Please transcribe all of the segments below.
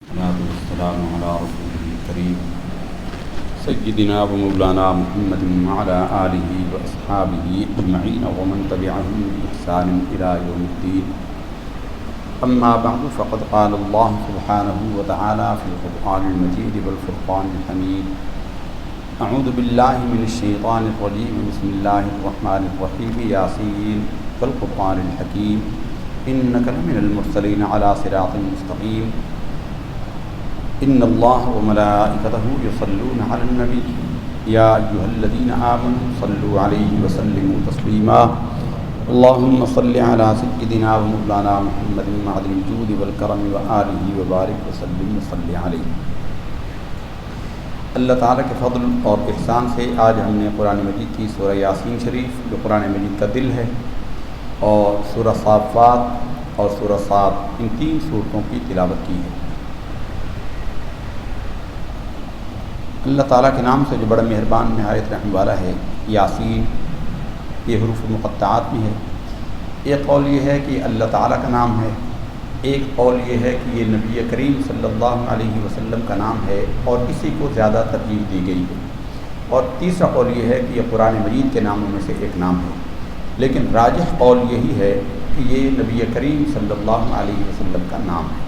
والصلاة والسلام على رسوله الكريم سيدنا ومولانا محمد وعلى آله وأصحابه أجمعين ومن تبعهم بإحسان إلى يوم الدين. أما بعد فقد قال الله سبحانه وتعالى في القرآن المجيد والفرقان الحميد: أعوذ بالله من الشيطان الرجيم بسم الله الرحمن الرحيم ياسين والقرآن الحكيم إنك لمن المرسلين على صراط مستقيم إن الله وملائكته يصلون على النبي يا أيها الذين آمنوا صلوا عليه وسلموا تسليما اللهم صل على سيدنا ومولانا محمد معدن الجود والكرم وآله وبارك وسلم وصل عليه. اللہ تعالیٰ کے فضل اور احسان سے آج ہم نے قرآن مجید کی سورہ یاسین شریف جو قرآن مجید کا دل ہے اور سورہ صافات اور سورہ صاد ان تین صورتوں کی تلاوت کی ہے. اللہ تعالیٰ کے نام سے جو بڑا مہربان نہایت رحم والا ہے. یاسین یہ حروف مقطعات میں ہے. ایک قول یہ ہے کہ اللہ تعالیٰ کا نام ہے، ایک قول یہ ہے کہ یہ نبی کریم صلی اللہ علیہ وسلم کا نام ہے اور اسی کو زیادہ ترجیح دی گئی ہے، اور تیسرا قول یہ ہے کہ یہ قرآن مجید کے ناموں میں سے ایک نام ہے. لیکن راجح قول یہی ہے کہ یہ نبی کریم صلی اللہ علیہ وسلم کا نام ہے.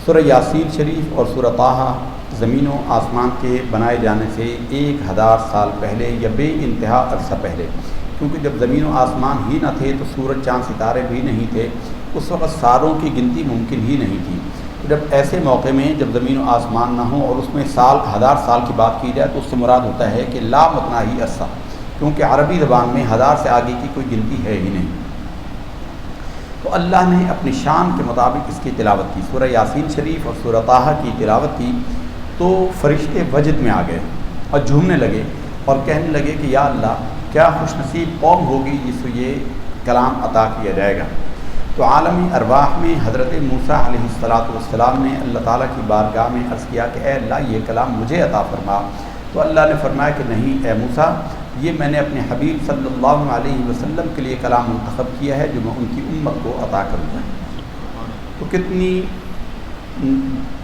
سورہ یاسین شریف اور سورہ طٰہٰ زمین و آسمان کے بنائے جانے سے 1000 سال پہلے یا بے انتہا عرصہ پہلے، کیونکہ جب زمین و آسمان ہی نہ تھے تو سورج چاند ستارے بھی نہیں تھے، اس وقت سالوں کی گنتی ممکن ہی نہیں تھی. جب ایسے موقع میں جب زمین و آسمان نہ ہوں اور اس میں 1000 سال کی بات کی جائے تو اس سے مراد ہوتا ہے کہ لامتناہی عرصہ، کیونکہ عربی زبان میں 1000 سے آگے کی کوئی گنتی ہے ہی نہیں. تو اللہ نے اپنی شان کے مطابق اس کی تلاوت کی. سورہ یاسین شریف اور سورہ طٰہٰ کی تلاوت کی تو فرشتے وجد میں آ گئے اور جھومنے لگے اور کہنے لگے کہ یا اللہ کیا خوش نصیب قوم ہوگی جس کو یہ کلام عطا کیا جائے گا. تو عالمی ارواح میں حضرت موسیٰ علیہ السلام نے اللہ تعالیٰ کی بارگاہ میں عرض کیا کہ اے اللہ یہ کلام مجھے عطا فرما. تو اللہ نے فرمایا کہ نہیں اے موسیٰ، یہ میں نے اپنے حبیب صلی اللہ علیہ وسلم کے لیے کلام منتخب کیا ہے جو میں ان کی امت کو عطا کروں گا. تو کتنی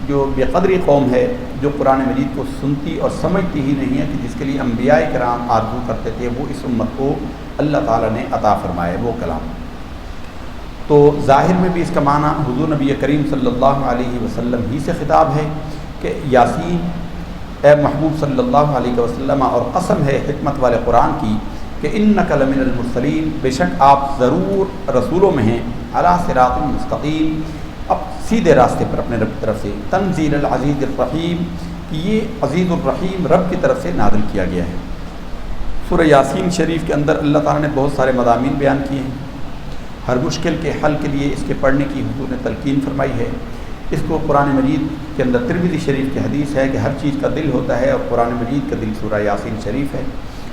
جو بے قدری قوم ہے جو قرآن مجید کو سنتی اور سمجھتی ہی نہیں ہے کہ جس کے لیے انبیاء کرام آرزو کرتے تھے وہ اس امت کو اللہ تعالیٰ نے عطا فرمایا وہ کلام. تو ظاہر میں بھی اس کا معنی حضور نبی کریم صلی اللہ علیہ وسلم ہی سے خطاب ہے کہ یاسین اے محبوب صلی اللہ علیہ وسلم، اور قسم ہے حکمت والے قرآن کی کہ انک لمن المرسلین، بے شک آپ ضرور رسولوں میں ہیں، علی صراط مستقیم، اب سیدھے راستے پر اپنے رب کی طرف سے. تنزیل العزیز الرحیم، کہ یہ عزیز الرحیم رب کی طرف سے نازل کیا گیا ہے. سورہ یاسین شریف کے اندر اللہ تعالیٰ نے بہت سارے مضامین بیان کیے ہیں. ہر مشکل کے حل کے لیے اس کے پڑھنے کی حضور نے تلقین فرمائی ہے. اس کو قرآن مجید کے اندر ترمذی شریف کی حدیث ہے کہ ہر چیز کا دل ہوتا ہے اور قرآن مجید کا دل سورہ یاسین شریف ہے.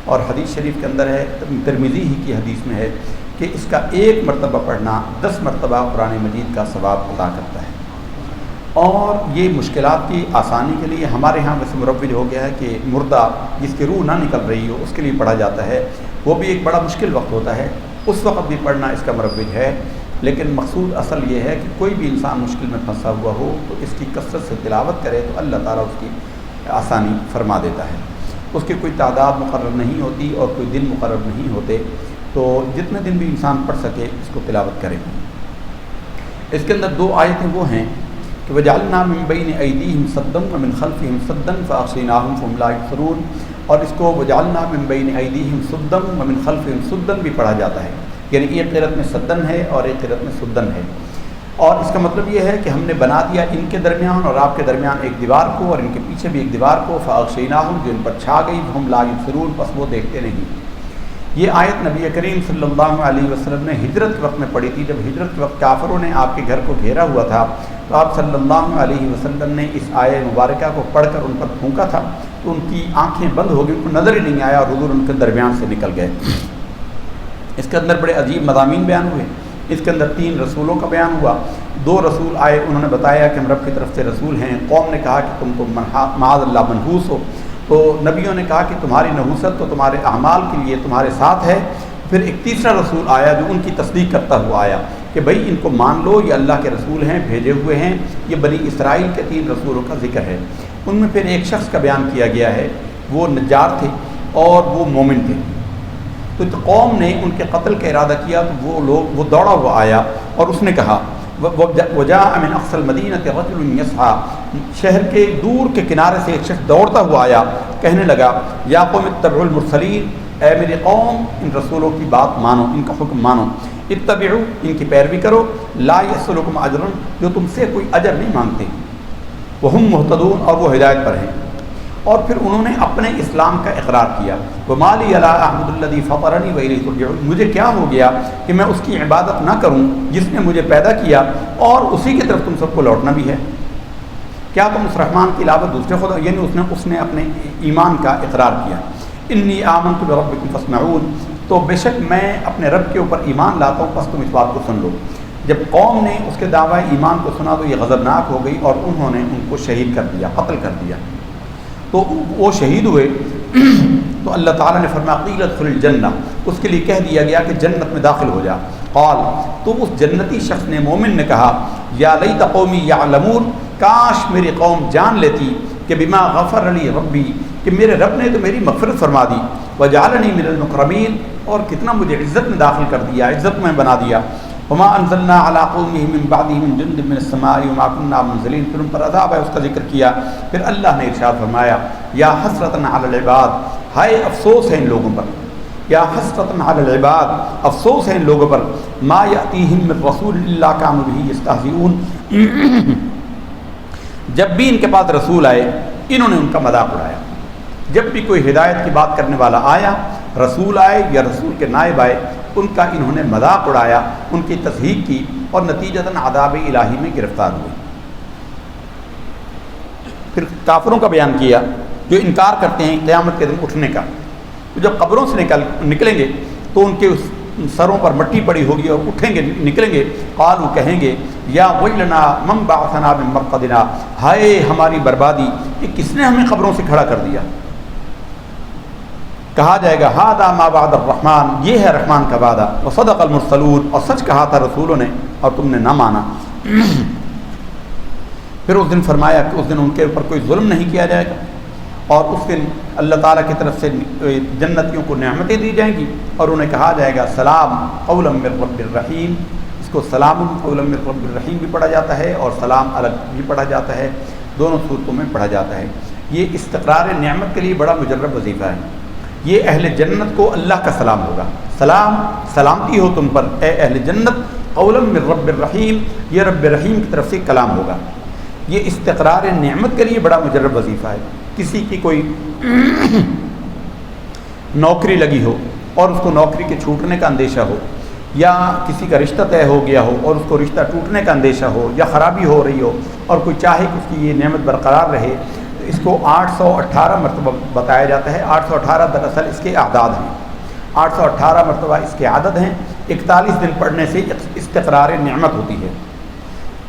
اور حدیث شریف کے اندر ہے، ترمذی ہی کی حدیث میں ہے کہ اس کا 1 مرتبہ پڑھنا 10 مرتبہ قرآن مجید کا ثواب عطا کرتا ہے. اور یہ مشکلات کی آسانی کے لیے ہمارے ہاں ویسے مروج ہو گیا ہے کہ مردہ جس کی روح نہ نکل رہی ہو اس کے لیے پڑھا جاتا ہے. وہ بھی ایک بڑا مشکل وقت ہوتا ہے، اس وقت بھی پڑھنا اس کا مروج ہے. لیکن مقصود اصل یہ ہے کہ کوئی بھی انسان مشکل میں پھنسا ہوا ہو تو اس کی کثرت سے تلاوت کرے تو اللہ تعالیٰ اس کی آسانی فرما دیتا ہے. اس کی کوئی تعداد مقرر نہیں ہوتی اور کوئی دن مقرر نہیں ہوتے، تو جتنے دن بھی انسان پڑھ سکے اس کو تلاوت کرے. اس کے اندر 2 آیتیں وہ ہیں کہ وَجَعَلْنَا مِن بَيْنِ أَيْدِيهِمْ سَدًّا وَمِنْ خَلْفِهِمْ سَدًّا فَأَغْشَيْنَاهُمْ فَهُمْ لَا يُبْصِرُونَ، اور اس کو وَجَعَلْنَا مِن بَيْنِ أَيْدِيهِمْ سُدًّا وَمِنْ خَلْفِهِمْ سُدًّا بھی پڑھا جاتا ہے. یعنی ایک قرأت میں سدن ہے اور ایک قرأت میں سدن ہے. اور اس کا مطلب یہ ہے کہ ہم نے بنا دیا ان کے درمیان اور آپ کے درمیان ایک دیوار کو اور ان کے پیچھے بھی ایک دیوار کو، فَأَغْشَيْنَاهُمْ جو ان پر چھا گئی، فَهُمْ لَا يُبْصِرُونَ پس وہ دیکھتے نہیں. یہ آیت نبی کریم صلی اللہ علیہ وسلم نے ہجرت کے وقت میں پڑھی تھی. جب ہجرت کے وقت کافروں نے آپ کے گھر کو گھیرا ہوا تھا تو آپ صلی اللہ علیہ وسلم نے اس آیت مبارکہ کو پڑھ کر ان پر پھونکا تھا تو ان کی آنکھیں بند ہو گئی، ان کو نظر ہی نہیں آیا اور حضور ان کے درمیان سے نکل گئے. اس کے اندر بڑے عجیب مضامین بیان ہوئے. اس کے اندر 3 رسولوں کا بیان ہوا. 2 رسول آئے، انہوں نے بتایا کہ ہم رب کی طرف سے رسول ہیں. قوم نے کہا کہ تم تو معاذ اللہ منحوس ہو. تو نبیوں نے کہا کہ تمہاری نحوست تو تمہارے اعمال کے لیے تمہارے ساتھ ہے. پھر ایک تیسرا رسول آیا جو ان کی تصدیق کرتا ہوا آیا کہ بھئی ان کو مان لو، یہ اللہ کے رسول ہیں، بھیجے ہوئے ہیں، یہ بنی اسرائیل کے 3 رسولوں کا ذکر ہے۔ ان میں پھر ایک شخص کا بیان کیا گیا ہے، وہ نجار تھے اور وہ مومن تھے۔ تو قوم نے ان کے قتل کا ارادہ کیا تو وہ دوڑا ہوا آیا اور اس نے کہا وجاء من اقصى المدینہ رجل یسعى، شہر کے دور کے کنارے سے ایک شخص دوڑتا ہوا آیا، کہنے لگا یا قوم اتبعوا المرسلین، اے میری قوم ان رسولوں کی بات مانو، ان کا حکم مانو، اتبعوا ان کی پیروی کرو، لا یسألکم اجرا جو تم سے کوئی اجر نہیں مانگتے، وہم مہتدون اور وہ ہدایت پر ہیں۔ اور پھر انہوں نے اپنے اسلام کا اقرار کیا، وما لی الا اعبد الذی فطرنی والیہ ترجعون، مجھے کیا ہو گیا کہ میں اس کی عبادت نہ کروں جس نے مجھے پیدا کیا اور اسی کی طرف تم سب کو لوٹنا بھی ہے۔ کیا تم اس رحمان کے علاوہ دوسرے خدا، یعنی اس نے اپنے ایمان کا اقرار کیا۔ انی آمنت بربکم فاسمعون، تو بے شک میں اپنے رب کے اوپر ایمان لاتا ہوں، پس تم اس بات کو سن لو۔ جب قوم نے اس کے دعوی ایمان کو سنا تو یہ غضبناک ہو گئی اور انہوں نے ان کو شہید کر دیا، قتل کر دیا۔ تو وہ شہید ہوئے تو اللہ تعالیٰ نے فرمایا قیل ادخل الجنہ، اس کے لیے کہہ دیا گیا کہ جنت میں داخل ہو جا۔ قال، تو اس جنتی شخص نے، مومن نے کہا یا لیت قومی یعلمون، کاش میری قوم جان لیتی کہ بما غفر لی ربی، کہ میرے رب نے تو میری مغفرت فرما دی، وجعلنی من المکرمین، اور کتنا مجھے عزت میں داخل کر دیا، عزت میں بنا دیا۔ وما انزلنا على قومه من بعده من جند من السماء وما كنا منزلين، پھر ان پر عذاب ہے اس کا ذکر کیا۔ پھر اللہ نے ارشاد فرمایا یا حسرتن علی العباد، ہائے افسوس ہے ان لوگوں پر، یا حسرتن علی العباد، افسوس ہے ان لوگوں پر، ما یأتیہم من رسول الا كانوا به یستہزئون، جب بھی ان کے پاس رسول آئے انہوں نے ان کا مذاق اڑایا۔ جب بھی کوئی ہدایت کی بات کرنے والا آیا، رسول آئے یا رسول کے نائب آئے، ان کا انہوں نے مذاق اڑایا، ان کی تصحیح کی اور نتیجتاً عذاب الہی میں گرفتار ہوئے۔ پھر کافروں کا بیان کیا جو انکار کرتے ہیں قیامت کے دن اٹھنے کا، تو جب قبروں سے نکلیں گے تو ان کے سروں پر مٹی پڑی ہوگی اور اٹھیں گے، نکلیں گے، قالوا کہیں گے یا ویلنا من بعثنا من مرقدنا، ہائے ہماری بربادی، یہ کس نے ہمیں قبروں سے کھڑا کر دیا۔ کہا جائے گا ھذا ما وعد الرحمن، یہ ہے رحمان کا وعدہ، وصدق المرسلون، اور سچ کہا تھا رسولوں نے اور تم نے نہ مانا۔ پھر اس دن فرمایا کہ اس دن ان کے اوپر کوئی ظلم نہیں کیا جائے گا، اور اس دن اللہ تعالیٰ کی طرف سے جنتیوں کو نعمتیں دی جائیں گی اور انہیں کہا جائے گا سلام قولا من رب الرحیم۔ اس کو سلام قولا من رب الرحیم بھی پڑھا جاتا ہے اور سلام الگ بھی پڑھا جاتا ہے، دونوں صورتوں میں پڑھا جاتا ہے۔ یہ استقرار نعمت کے لیے بڑا مجرب وظیفہ ہے۔ یہ اہل جنت کو اللہ کا سلام ہوگا، سلام سلامتی ہو تم پر اے اہل جنت، قولا من رب الرحیم، یہ رب رحیم کی طرف سے کلام ہوگا۔ یہ استقرار نعمت کے لیے بڑا مجرب وظیفہ ہے۔ کسی کی کوئی نوکری لگی ہو اور اس کو نوکری کے چھوٹنے کا اندیشہ ہو، یا کسی کا رشتہ طے ہو گیا ہو اور اس کو رشتہ ٹوٹنے کا اندیشہ ہو، یا خرابی ہو رہی ہو اور کوئی چاہے کہ اس کی یہ نعمت برقرار رہے، تو اس کو 818 مرتبہ بتایا جاتا ہے۔ 818 دراصل اس کے اعداد ہیں، 818 مرتبہ اس کے عدد ہیں۔ 41 دن پڑھنے سے استقرار نعمت ہوتی ہے،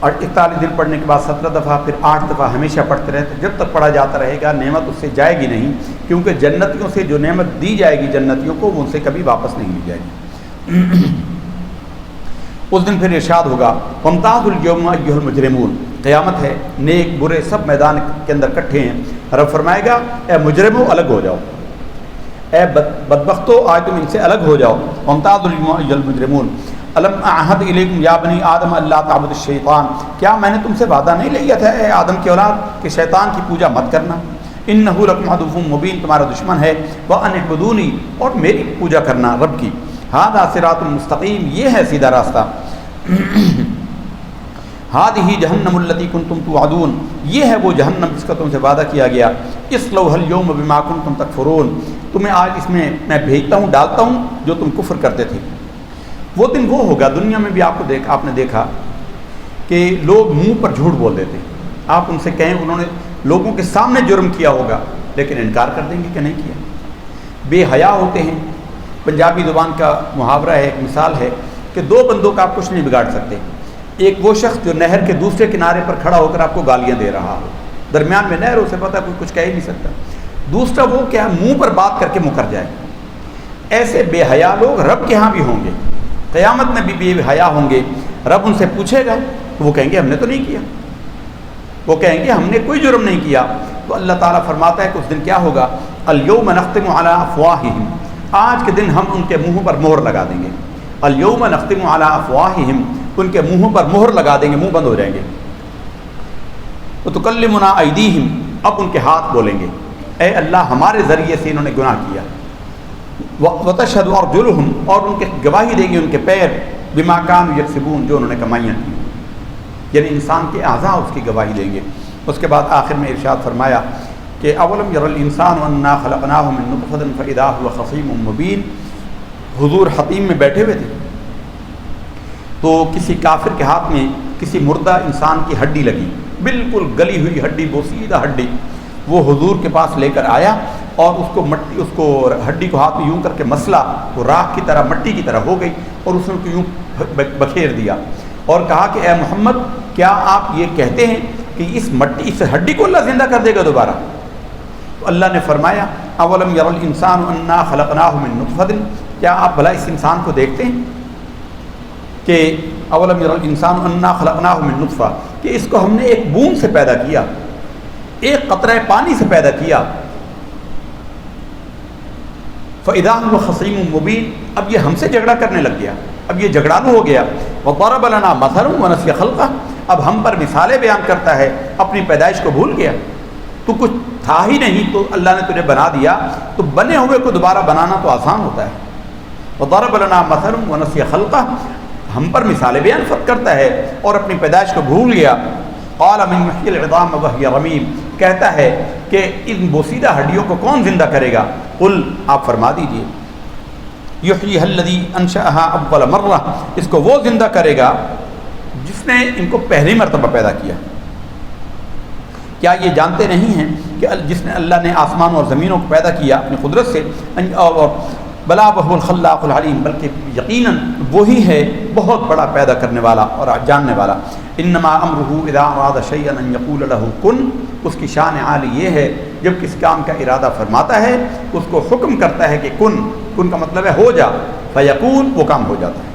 اور 41 دن پڑھنے کے بعد 17 دفعہ، پھر 8 دفعہ ہمیشہ پڑھتے رہتے، جب تک پڑھا جاتا رہے گا نعمت اس سے جائے گی نہیں، کیونکہ جنتیوں سے جو نعمت دی جائے گی جنتیوں کو وہ ان سے کبھی واپس نہیں لی جائے گی۔ اس دن پھر ارشاد ہوگا وامتازوا اليوم ایھا المجرمون، قیامت ہے، نیک برے سب میدان کے اندر اکٹھے ہیں۔ رب فرمائے گا اے مجرمو الگ ہو جاؤ، اے بدبختو آج تم ان سے الگ ہو جاؤ۔ وامتازوا اليوم ایھا المجرمون الم اعہد الیکم یا بنی آدم اللہ تعبدوا الشیطان، کیا میں نے تم سے وعدہ نہیں لیا تھا اے آدم کی اولاد کہ شیطان کی پوجا مت کرنا؟ انہ لکم عدو مبین، تمہارا دشمن ہے، وان اعبدونی، اور میری پوجا کرنا رب کی۔ ھذا صراط مستقیم، یہ ہے سیدھا راستہ۔ ھذہ جہنم التی کنتم توعدون، یہ ہے وہ جہنم جس کا تم سے وعدہ کیا گیا۔ اصلوھا اليوم بما کنتم تکفرون، تمہیں آج اس میں بھیجتا ہوں، ڈالتا ہوں جو تم کفر کرتے تھے۔ وہ دن وہ ہوگا، دنیا میں بھی آپ نے دیکھا کہ لوگ منہ پر جھوٹ بول دیتے ہیں۔ آپ ان سے کہیں انہوں نے لوگوں کے سامنے جرم کیا ہوگا لیکن انکار کر دیں گے کہ نہیں کیا۔ بے حیا ہوتے ہیں، پنجابی زبان کا محاورہ ہے، ایک مثال ہے کہ دو بندوں کا آپ کچھ نہیں بگاڑ سکتے۔ ایک وہ شخص جو نہر کے دوسرے کنارے پر کھڑا ہو کر آپ کو گالیاں دے رہا ہو، درمیان میں نہر، اسے پتہ کوئی کچھ کہہ ہی نہیں سکتا۔ دوسرا وہ کیا منہ پر بات کر کے مکر جائے۔ ایسے بے حیا لوگ رب کے ہاں بھی ہوں گے، قیامت میں بھی بے حیا ہوں گے۔ رب ان سے پوچھے گا تو وہ کہیں گے ہم نے تو نہیں کیا، وہ کہیں گے ہم نے کوئی جرم نہیں کیا۔ تو اللہ تعالیٰ فرماتا ہے کہ اس دن کیا ہوگا، الیوم نختم علی افواہہم، آج کے دن ہم ان کے منہوں پر مہر لگا دیں گے، الیوم نختم علی افواہہم، ان کے منہوں پر مہر لگا دیں گے، منہ بند ہو جائیں گے۔ وتکلمنا ایدیہم، اب ان کے ہاتھ بولیں گے اے اللہ ہمارے ذریعے سے انہوں نے گناہ کیا۔ وتشہد ارجلہم، اور ان کے گواہی دیں گے ان کے پیر، بما کانوا یکسبون، جو انہوں نے کمائیاں کی، یعنی انسان کے اعضاء اس کی گواہی دیں گے۔ اس کے بعد آخر میں ارشاد فرمایا کہ اولم یر الانسان انا خلقناہ من نطفۃ فاذا هو خصیم مبین۔ حضور حتیم میں بیٹھے ہوئے تھے تو کسی کافر کے ہاتھ میں کسی مردہ انسان کی ہڈی لگی، بالکل گلی ہوئی ہڈی، بوسیدہ ہڈی۔ وہ حضور کے پاس لے کر آیا اور اس کو ہڈی کو ہاتھ میں یوں کر کے مسلا، وہ راکھ کی طرح، مٹی کی طرح ہو گئی، اور اس نے کو یوں بکھیر دیا اور کہا کہ اے محمد کیا آپ یہ کہتے ہیں کہ اس ہڈی کو اللہ زندہ کر دے گا دوبارہ؟ تو اللہ نے فرمایا اولم یر الانسان انا خلقناہ من نطفۃ، کیا آپ بھلا اس انسان کو دیکھتے ہیں کہ اولم یر الانسان انا خلقناہ من نطفہ، کہ اس کو ہم نے ایک بوند سے پیدا کیا، ایک قطرہ پانی سے پیدا کیا، فاذا هو خصیم مبین، اب یہ ہم سے جھگڑا کرنے لگ گیا، اب یہ جھگڑالو ہو گیا۔ وضرب لنا مثلا ونسی خلقہ، اب ہم پر مثالیں بیان کرتا ہے، اپنی پیدائش کو بھول گیا۔ تو کچھ تھا ہی نہیں تو اللہ نے تجھے بنا دیا، تو بنے ہوئے کو دوبارہ بنانا تو آسان ہوتا ہے۔ وضرب لنا مثلا ونسی خلقہ، ہم پر مثالیں بیان کرتا ہے اور اپنی پیدائش کو بھول گیا۔ قال من یحیی العظام وہی رمیم، کہتا ہے کہ ان بوسیدہ ہڈیوں کو کون زندہ کرے گا؟ قل، آپ فرما دیجئے، یحییھا الذی انشأھا اول مرہ، اس کو وہ زندہ کرے گا جس نے ان کو پہلی مرتبہ پیدا کیا۔ کیا یہ جانتے نہیں ہیں کہ جس نے اللہ نے آسمان اور زمینوں کو پیدا کیا اپنی قدرت سے، اور بلا وہو الخلاق العلیم، بلکہ یقیناً وہی ہے بہت بڑا پیدا کرنے والا اور جاننے والا۔ انما امرہ اذا اراد شیئا ان یقول لہ کن، اس کی شان عالی یہ ہے جب کسی کام کا ارادہ فرماتا ہے اس کو حکم کرتا ہے کہ کن، کن کا مطلب ہے ہو جا، فیکون، وہ کام ہو جاتا ہے۔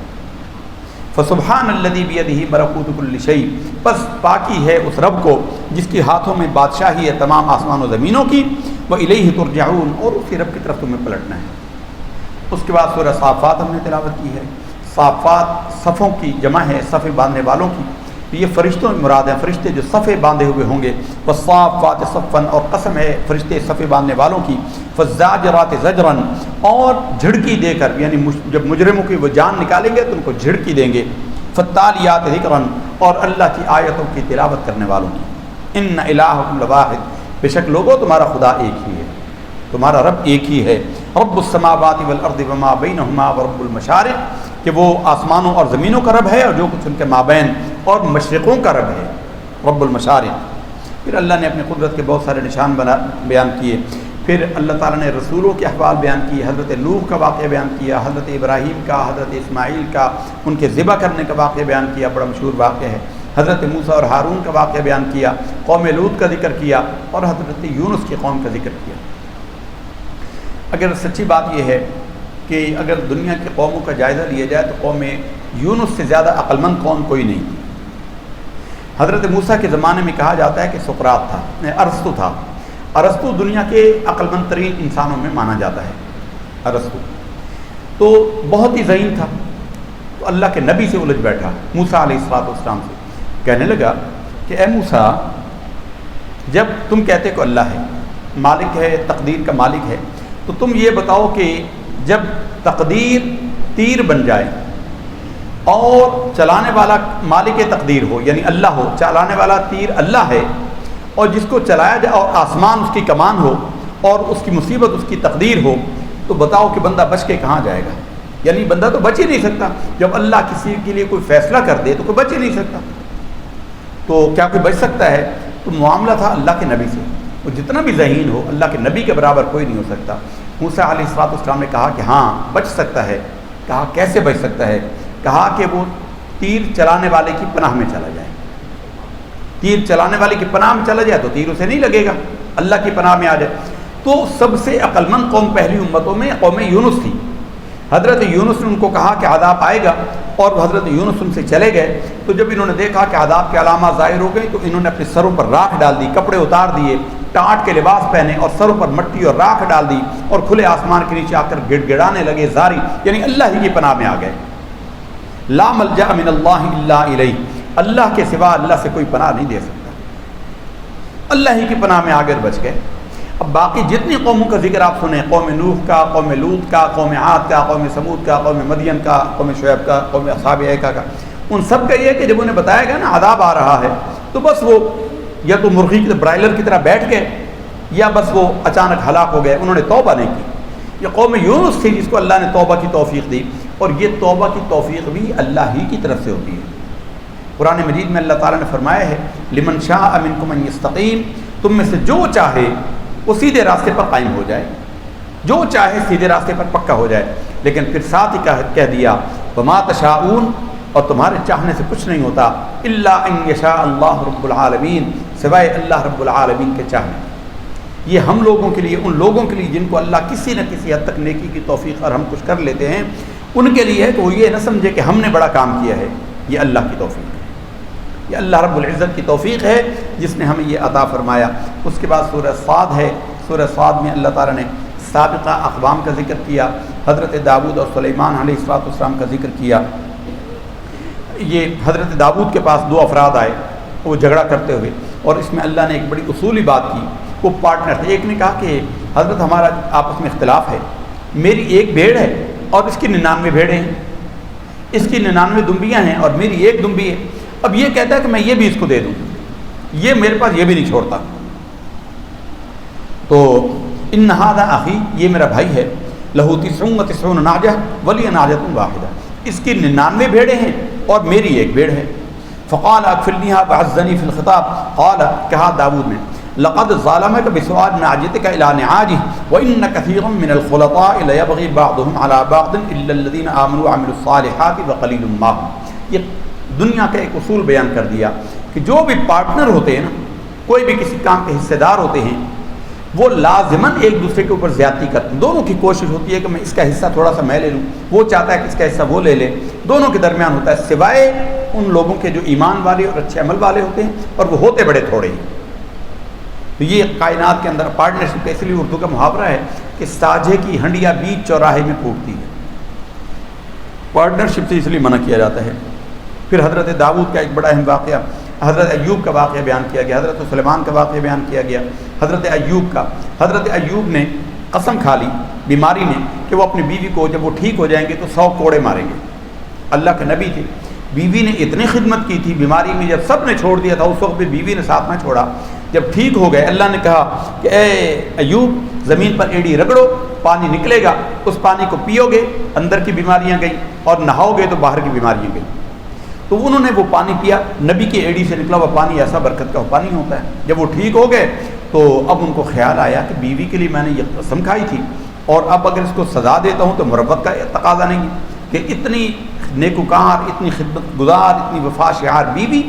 فسبحان الذی بیدہ ملکوت کل شیء، پس پاکی ہے اس رب کو جس کے ہاتھوں میں بادشاہی ہے تمام آسمان و زمینوں کی، وإلیہ ترجعون، اور اسی رب کی طرف تمہیں پلٹنا ہے۔ اس کے بعد سورہ صافات ہم نے تلاوت کی ہے۔ صافات صفوں کی جمع ہے، صفے باندھنے والوں کی، یہ فرشتوں میں مراد ہیں، فرشتے جو صفے باندھے ہوئے ہوں گے۔ والصافات صفا، اور قسم ہے فرشتے صفے باندھنے والوں کی۔ فالزاجرات زجرا، اور جھڑکی دے کر، یعنی جب مجرموں کی وہ جان نکالیں گے تو ان کو جھڑکی دیں گے۔ فالتالیات ذکرا، اور اللہ کی آیتوں کی تلاوت کرنے والوں کی۔ ان الہکم لواحد، بے شک لوگوں تمہارا خدا ایک ہی ہے، تمہارا رب ایک ہی ہے۔ رب السماوات والارض وما بینہما ورب المشارق، کہ وہ آسمانوں اور زمینوں کا رب ہے اور جو کچھ ان کے مابین، اور مشرقوں کا رب ہے، رب المشارق۔ پھر اللہ نے اپنی قدرت کے بہت سارے نشان بیان کیے۔ پھر اللہ تعالیٰ نے رسولوں کے احوال بیان کیے، حضرت نوح کا واقعہ بیان کیا، حضرت ابراہیم کا، حضرت اسماعیل کا، ان کے ذبح کرنے کا واقعہ بیان کیا، بڑا مشہور واقعہ ہے۔ حضرت موسیٰ اور ہارون کا واقعہ بیان کیا، قوم لوط کا ذکر کیا، اور حضرت یونس کی قوم کا ذکر کیا۔ اگر سچی بات یہ ہے کہ اگر دنیا کی قوموں کا جائزہ لیا جائے تو قوم یونس سے زیادہ عقل مند قوم کوئی نہیں تھی۔ حضرت موسیٰ کے زمانے میں کہا جاتا ہے کہ سقراط تھا، ارسطو تھا۔ ارسطو دنیا کے عقل مند ترین انسانوں میں مانا جاتا ہے۔ ارسطو تو بہت ہی ذہین تھا، تو اللہ کے نبی سے الجھ بیٹھا، موسیٰ علیہ السلام سے، کہنے لگا کہ اے موسیٰ، جب تم کہتے کہ اللہ ہے، مالک ہے، تقدیر کا مالک ہے، تو تم یہ بتاؤ کہ جب تقدیر تیر بن جائے اور چلانے والا مالک تقدیر ہو، یعنی اللہ ہو، چلانے والا تیر اللہ ہے، اور جس کو چلایا جائے اور آسمان اس کی کمان ہو اور اس کی مصیبت اس کی تقدیر ہو، تو بتاؤ کہ بندہ بچ کے کہاں جائے گا؟ یعنی بندہ تو بچ ہی نہیں سکتا، جب اللہ کسی کے لیے کوئی فیصلہ کر دے تو کوئی بچ ہی نہیں سکتا، تو کیا کوئی بچ سکتا ہے؟ تو معاملہ تھا اللہ کے نبی سے، وہ جتنا بھی ذہین ہو اللہ کے نبی کے برابر کوئی نہیں ہو سکتا۔ موسیٰ علیہ السلام نے کہا کہ ہاں بچ سکتا ہے۔ کہا کیسے بچ سکتا ہے؟ کہا کہ وہ تیر چلانے والے کی پناہ میں چلا جائے، تیر چلانے والے کی پناہ میں چلا جائے تو تیر اسے نہیں لگے گا، اللہ کی پناہ میں آ جائے۔ تو سب سے عقل مند قوم پہلی امتوں میں قوم یونس تھی، حضرت یونس نے ان کو کہا کہ عذاب آئے گا، اور حضرت یونس ان سے چلے گئے۔ تو جب انہوں نے دیکھا کہ عذاب کے علامات ظاہر ہو گئی تو انہوں نے اپنے سروں پر راکھ ڈال دی، کپڑے اتار دیے، ٹاٹ کے لباس پہنے اور سروں پر مٹی اور راکھ ڈال دی، اور کھلے آسمان کے نیچے آ کر گڑ گڑانے لگے زاری، یعنی اللہ ہی کی پناہ میں آ گئے۔ لا ملجأ من اللہ الا الیہ، اللہ کے سوا اللہ سے کوئی پناہ نہیں دے سکتا، اللہ ہی کی پناہ میں آگر بچ گئے۔ اب باقی جتنی قوموں کا ذکر آپ سنیں، قوم نوح کا، قوم لوط کا، قوم عاد کا، قوم سمود کا، قوم مدین کا، قوم شعیب کا، قوم اصحاب ایکا کا، ان سب کا یہ ہے کہ جب انہیں بتایا گیا نا عذاب آ رہا ہے تو بس وہ یا تو مرغی کی برائلر کی طرح بیٹھ گئے، یا بس وہ اچانک ہلاک ہو گئے، انہوں نے توبہ نہیں کی۔ یہ قوم یونس تھی جس کو اللہ نے توبہ کی توفیق دی، اور یہ توبہ کی توفیق بھی اللہ ہی کی طرف سے ہوتی ہے۔ قرآن مجید میں اللہ تعالیٰ نے فرمایا ہے لمن شاء منکم ان یستقیم، تم میں سے جو چاہے وہ سیدھے راستے پر قائم ہو جائے، جو چاہے سیدھے راستے پر پکا ہو جائے، لیکن پھر ساتھ ہی کہہ دیا وما تشاءون، اور تمہارے چاہنے سے کچھ نہیں ہوتا، الا ان یشاء اللہ رب العالمین، سوائے اللہ رب العالمین کے چاہنے۔ یہ ہم لوگوں کے لیے، ان لوگوں کے لیے جن کو اللہ کسی نہ کسی حد تک نیکی کی توفیق اور ہم کچھ کر لیتے ہیں، ان کے لیے ہے کہ وہ یہ نہ سمجھے کہ ہم نے بڑا کام کیا ہے، یہ اللہ کی توفیق ہے، یہ اللہ رب العزت کی توفیق ہے جس نے ہمیں یہ عطا فرمایا۔ اس کے بعد سورہ صاد ہے، سورہ صاد میں اللہ تعالیٰ نے سابقہ اقوام کا ذکر کیا، حضرت داؤد اور سلیمان علیہ السلام کا ذکر کیا۔ یہ حضرت داؤد کے پاس دو افراد آئے وہ جھگڑا کرتے ہوئے، اور اس میں اللہ نے ایک بڑی اصولی بات کی، وہ پارٹنر تھے۔ ایک نے کہا کہ حضرت ہمارا آپس میں اختلاف ہے، میری ایک بھیڑ ہے اور اس کی 99 بھیڑیں ہیں، اس کی 99 دمبیاں ہیں اور میری ایک دمبی ہے، اب یہ کہتا ہے کہ میں یہ بھی اس کو دے دوں، یہ میرے پاس یہ بھی نہیں چھوڑتا۔ تو ان ھذا اخی، یہ میرا بھائی ہے، لہ 99 ناجہ ولی ناجۃ واحدہ، اس کی 99 بھیڑیں ہیں اور میری ایک بھیڑ ہے۔ فقال اکفلنیھا وعزنی فی الخطاب، قال، کہا داؤد نے، لقد ظالمک بسؤال نعجتک الی نعاجہ وان کثیرا من الخلطاء لیبغی بعضهم علی بعض الا الذین آمنوا وعملوا الصالحات وقلیل ما هم۔ یہ دنیا کا ایک اصول بیان کر دیا کہ جو بھی پارٹنر ہوتے ہیں نا، کوئی بھی کسی کام کے حصے دار ہوتے ہیں، وہ لازماً ایک دوسرے کے اوپر زیادتی کرتے ہیں، دونوں کی کوشش ہوتی ہے کہ میں اس کا حصہ تھوڑا سا میں لے لوں، وہ چاہتا ہے کہ اس کا حصہ وہ لے لے، دونوں کے درمیان ہوتا ہے، سوائے ان لوگوں کے جو ایمان والے اور اچھے عمل والے ہوتے ہیں، اور وہ ہوتے بڑے تھوڑے ہیں۔ تو یہ کائنات کے اندر پارٹنرشپ کا، اس لیے اردو کا محاورہ ہے کہ ساجھے کی ہنڈیا بیچ چوراہے میں پھوٹتی ہے، پارٹنرشپ سے اس لیے منع کیا جاتا ہے۔ پھر حضرت داؤد کا ایک بڑا اہم واقعہ، حضرت ایوب کا واقعہ بیان کیا گیا، حضرت سلیمان کا واقعہ بیان کیا گیا، حضرت ایوب کا۔ حضرت ایوب نے قسم کھا لی بیماری میں کہ وہ اپنی بیوی کو جب وہ ٹھیک ہو جائیں گے تو 100 کوڑے ماریں گے۔ اللہ کے نبی تھے، بیوی نے اتنی خدمت کی تھی بیماری میں، جب سب نے چھوڑ دیا تھا اس وقت بھی بیوی نے ساتھ نہ چھوڑا۔ جب ٹھیک ہو گئے اللہ نے کہا کہ اے ایوب، زمین پر ایڑی رگڑو، پانی نکلے گا، اس پانی کو پیو گے اندر کی بیماریاں گئیں، اور نہاؤ گے تو باہر کی بیماریاں گئیں۔ تو انہوں نے وہ پانی پیا، نبی کی ایڑی سے نکلا ہوا پانی ایسا برکت کا پانی ہوتا ہے۔ جب وہ ٹھیک ہو گئے تو اب ان کو خیال آیا کہ بیوی کے لیے میں نے یہ قسم کھائی تھی، اور اب اگر اس کو سزا دیتا ہوں تو مربت کا تقاضا نہیں کہ اتنی نیکوکار، اتنی خدمت گزار، اتنی وفا شعار بیوی،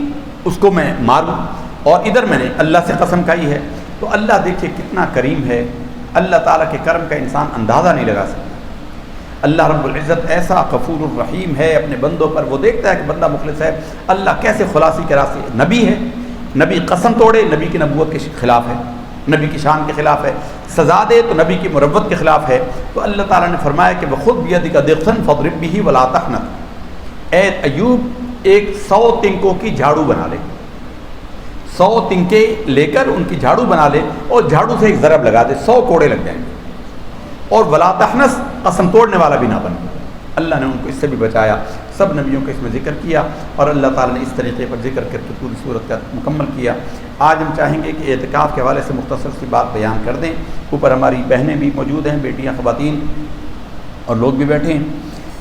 اس کو میں ماروں، اور ادھر میں نے اللہ سے قسم کھائی ہے۔ تو اللہ دیکھیے کتنا کریم ہے، اللہ تعالیٰ کے کرم کا انسان اندازہ نہیں لگا سکتا۔ اللہ رب العزت ایسا غفور الرحیم ہے اپنے بندوں پر، وہ دیکھتا ہے کہ بندہ مخلص ہے، اللہ کیسے خلاصی کے راستے۔ نبی ہے، نبی قسم توڑے نبی کی نبوت کے خلاف ہے، نبی کی شان کے خلاف ہے، سزا دے تو نبی کی مربت کے خلاف ہے۔ تو اللہ تعالیٰ نے فرمایا کہ وَخُذْ بِيَدِكَ ضِغْثًا فَاضْرِب بِهِ وَلَا تَحْنَثْ، اے ایوب ایک 100 تنکوں کی جھاڑو بنا لے، 100 تنکے لے کر ان کی جھاڑو بنا لے، اور جھاڑو سے ایک ضرب لگا دے، 100 کوڑے لگ جائیں گے، اور ولا تحنث، قسم توڑنے والا بھی نہ بنے۔ اللہ نے ان کو اس سے بھی بچایا، سب نبیوں کا اس میں ذکر کیا، اور اللہ تعالیٰ نے اس طریقے پر ذکر کر کے پوری صورت کا مکمل کیا۔ آج ہم چاہیں گے کہ اعتکاف کے حوالے سے مختصر سی بات بیان کر دیں۔ اوپر ہماری بہنیں بھی موجود ہیں، بیٹیاں، خواتین اور لوگ بھی بیٹھے ہیں۔